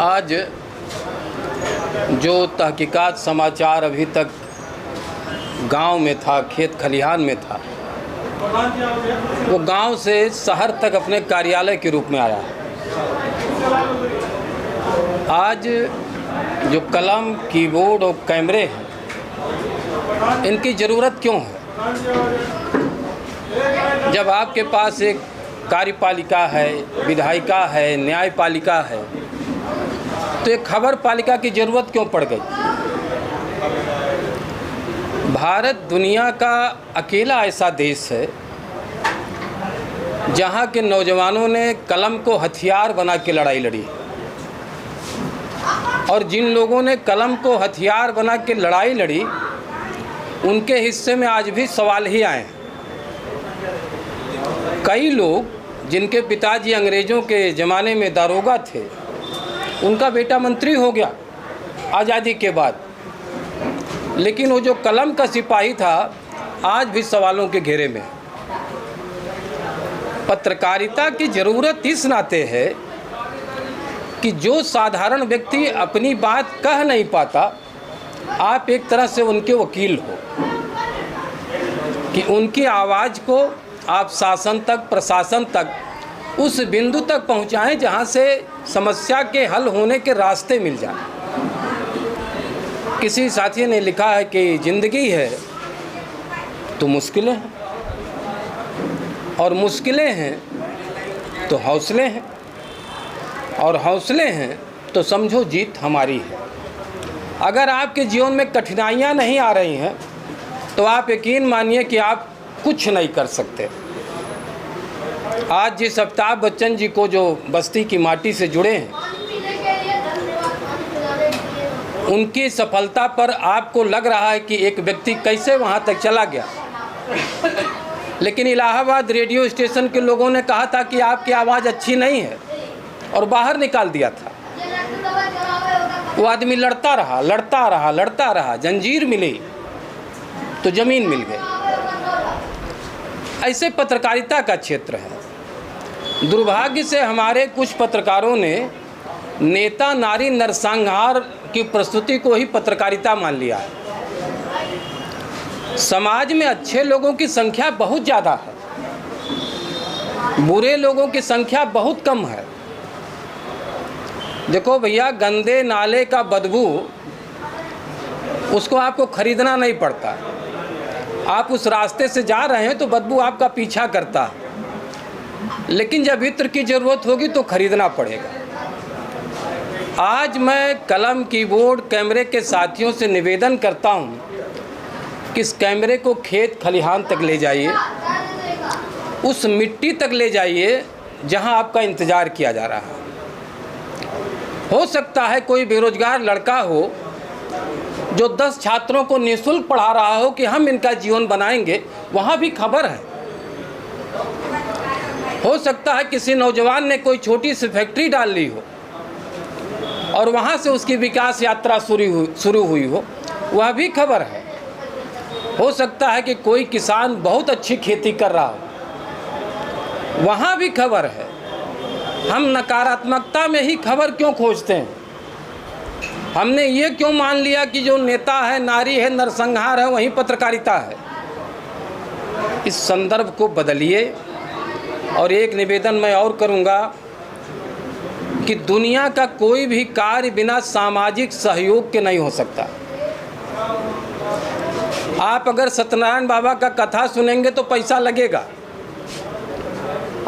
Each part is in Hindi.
आज जो तहकीकात समाचार अभी तक गांव में था, खेत खलिहान में था, वो गांव से शहर तक अपने कार्यालय के रूप में आया है। आज जो कलम, कीबोर्ड और कैमरे हैं, इनकी ज़रूरत क्यों है? जब आपके पास एक कार्यपालिका है, विधायिका है, न्यायपालिका है, तो एक खबर पालिका की ज़रूरत क्यों पड़ गई? भारत दुनिया का अकेला ऐसा देश है जहाँ के नौजवानों ने कलम को हथियार बना के लड़ाई लड़ी, और जिन लोगों ने कलम को हथियार बना के लड़ाई लड़ी, उनके हिस्से में आज भी सवाल ही आए हैं। कई लोग जिनके पिताजी अंग्रेज़ों के ज़माने में दारोगा थे, उनका बेटा मंत्री हो गया आज़ादी के बाद, लेकिन वो जो कलम का सिपाही था आज भी सवालों के घेरे में। पत्रकारिता की ज़रूरत इस नाते है कि जो साधारण व्यक्ति अपनी बात कह नहीं पाता, आप एक तरह से उनके वकील हो कि उनकी आवाज़ को आप शासन तक, प्रशासन तक, उस बिंदु तक पहुंचाएं जहां से समस्या के हल होने के रास्ते मिल जाएं। किसी साथी ने लिखा है कि ज़िंदगी है तो मुश्किलें हैं, और मुश्किलें हैं तो हौसले हैं, और हौसले हैं तो समझो जीत हमारी है। अगर आपके जीवन में कठिनाइयां नहीं आ रही हैं तो आप यकीन मानिए कि आप कुछ नहीं कर सकते। आज जिस अमिताभ बच्चन जी को जो बस्ती की माटी से जुड़े हैं, उनकी सफलता पर आपको लग रहा है कि एक व्यक्ति कैसे वहां तक चला गया, लेकिन इलाहाबाद रेडियो स्टेशन के लोगों ने कहा था कि आपकी आवाज़ अच्छी नहीं है और बाहर निकाल दिया था। वो आदमी लड़ता रहा, लड़ता रहा, लड़ता रहा, जंजीर मिली तो ज़मीन मिल गई। ऐसे पत्रकारिता का क्षेत्र है। दुर्भाग्य से हमारे कुछ पत्रकारों ने नेता नारी नरसंहार की प्रस्तुति को ही पत्रकारिता मान लिया है। समाज में अच्छे लोगों की संख्या बहुत ज़्यादा है, बुरे लोगों की संख्या बहुत कम है। देखो भैया, गंदे नाले का बदबू, उसको आपको खरीदना नहीं पड़ता। आप उस रास्ते से जा रहे हैं तो बदबू आपका पीछा करता है, लेकिन जब इत्र की ज़रूरत होगी तो खरीदना पड़ेगा। आज मैं कलम, कीबोर्ड, कैमरे के साथियों से निवेदन करता हूं कि इस कैमरे को खेत खलिहान तक ले जाइए, उस मिट्टी तक ले जाइए जहां आपका इंतज़ार किया जा रहा है। हो सकता है कोई बेरोजगार लड़का हो जो 10 छात्रों को निःशुल्क पढ़ा रहा हो कि हम इनका जीवन बनाएंगे, वहाँ भी खबर है। हो सकता है किसी नौजवान ने कोई छोटी सी फैक्ट्री डाल ली हो और वहाँ से उसकी विकास यात्रा शुरू हुई हो, वह भी खबर है। हो सकता है कि कोई किसान बहुत अच्छी खेती कर रहा हो, वहाँ भी खबर है। हम नकारात्मकता में ही खबर क्यों खोजते हैं? हमने ये क्यों मान लिया कि जो नेता है, नारी है, नरसंहार है, वही पत्रकारिता है? इस संदर्भ को बदलिए। और एक निवेदन मैं और करूँगा कि दुनिया का कोई भी कार्य बिना सामाजिक सहयोग के नहीं हो सकता। आप अगर सत्यनारायण बाबा का कथा सुनेंगे तो पैसा लगेगा।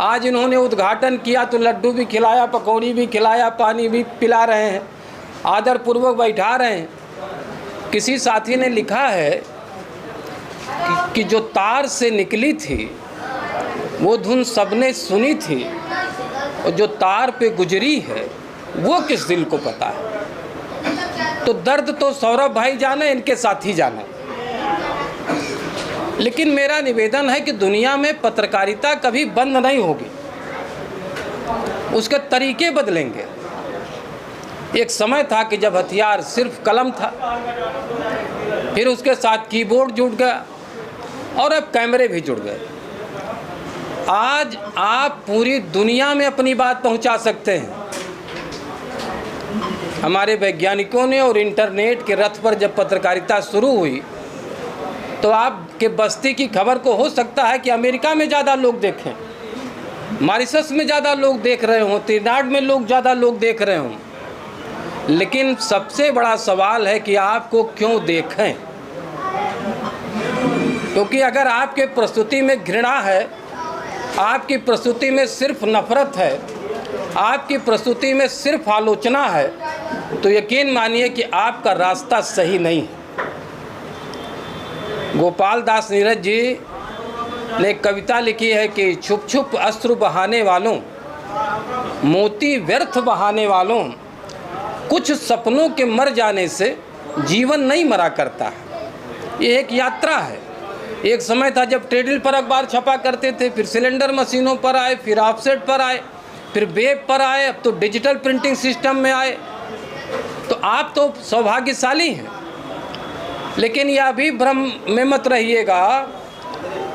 आज इन्होंने उद्घाटन किया तो लड्डू भी खिलाया, पकौड़ी भी खिलाया, पानी भी पिला रहे हैं, आदरपूर्वक बैठा रहे हैं। किसी साथी ने लिखा है कि जो तार से निकली थी वो धुन सबने सुनी थी, और जो तार पे गुजरी है वो किस दिल को पता है। तो दर्द तो सौरभ भाई जाने, इनके साथी जाने। लेकिन मेरा निवेदन है कि दुनिया में पत्रकारिता कभी बंद नहीं होगी, उसके तरीके बदलेंगे। एक समय था कि जब हथियार सिर्फ कलम था, फिर उसके साथ कीबोर्ड जुड़ गया, और अब कैमरे भी जुड़ गए। आज आप पूरी दुनिया में अपनी बात पहुंचा सकते हैं। हमारे वैज्ञानिकों ने और इंटरनेट के रथ पर जब पत्रकारिता शुरू हुई तो आपके बस्ती की खबर को हो सकता है कि अमेरिका में ज़्यादा लोग देखें, मॉरिशस में ज़्यादा लोग देख रहे हों, त्रिनाड में ज़्यादा लोग देख रहे हों, लेकिन सबसे बड़ा सवाल है कि आपको क्यों देखें। क्योंकि अगर आपके प्रस्तुति में घृणा है, आपकी प्रस्तुति में सिर्फ नफरत है, आपकी प्रस्तुति में सिर्फ आलोचना है, तो यकीन मानिए कि आपका रास्ता सही नहीं है। गोपाल दास नीरज जी ने एक कविता लिखी है कि छुप छुप अश्रु बहाने वालों, मोती व्यर्थ बहाने वालों, कुछ सपनों के मर जाने से जीवन नहीं मरा करता है। ये एक यात्रा है। एक समय था जब ट्रेडमिल पर अखबार छपा करते थे, फिर सिलेंडर मशीनों पर आए, फिर ऑफसेट पर आए, फिर वेब पर आए, अब तो डिजिटल प्रिंटिंग सिस्टम में आए। तो आप तो सौभाग्यशाली हैं, लेकिन यह भी भ्रम में मत रहिएगा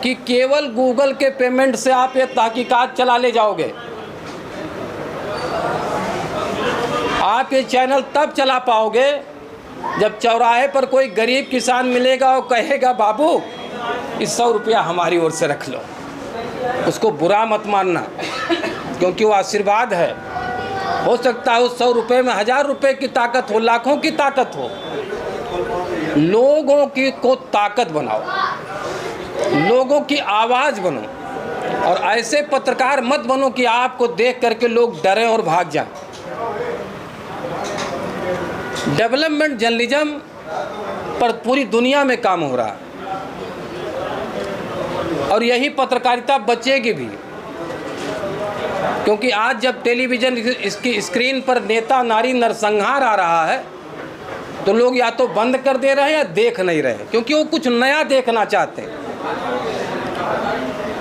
कि केवल गूगल के पेमेंट से आप ये तहकीकात चला ले जाओगे। आप ये चैनल तब चला पाओगे जब चौराहे पर कोई गरीब किसान मिलेगा और कहेगा बाबू इस 100 रुपया हमारी ओर से रख लो। उसको बुरा मत मानना, क्योंकि वो आशीर्वाद है। हो सकता है उस 100 रुपये में 1000 रुपये की ताकत हो, लाखों की ताकत हो। लोगों की को ताकत बनाओ, लोगों की आवाज़ बनो, और ऐसे पत्रकार मत बनो कि आपको देख करके लोग डरें और भाग जाएं। डेवलपमेंट जर्नलिज्म पर पूरी दुनिया में काम हो रहा है और यही पत्रकारिता बचेगी भी, क्योंकि आज जब टेलीविज़न इसकी स्क्रीन पर नेता नारी नरसंहार आ रहा है तो लोग या तो बंद कर दे रहे हैं या देख नहीं रहे, क्योंकि वो कुछ नया देखना चाहते हैं।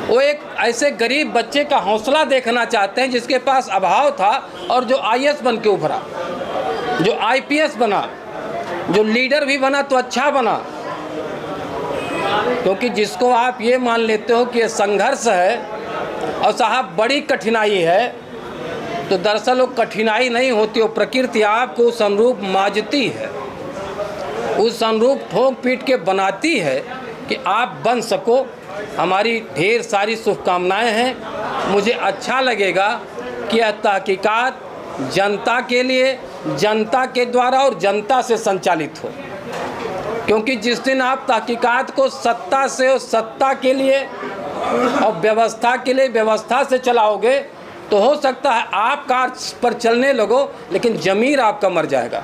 वो एक ऐसे गरीब बच्चे का हौसला देखना चाहते हैं जिसके पास अभाव था और जो IAS बन के उभरा, जो IPS बना, जो लीडर भी बना तो अच्छा बना। क्योंकि जिसको आप ये मान लेते हो कि ये संघर्ष है और साहब बड़ी कठिनाई है, तो दरअसल वो कठिनाई नहीं होती, वो प्रकृति आपको उस अनुरूप माजती है, उस अनुरूप ठोक पीट के बनाती है कि आप बन सको। हमारी ढेर सारी शुभकामनाएं हैं। मुझे अच्छा लगेगा कि यह तहकीकात जनता के लिए, जनता के द्वारा और जनता से संचालित हो, क्योंकि जिस दिन आप तहकीकात को सत्ता से और सत्ता के लिए और व्यवस्था के लिए व्यवस्था से चलाओगे तो हो सकता है आप कार पर चलने लगो, लेकिन ज़मीर आपका मर जाएगा।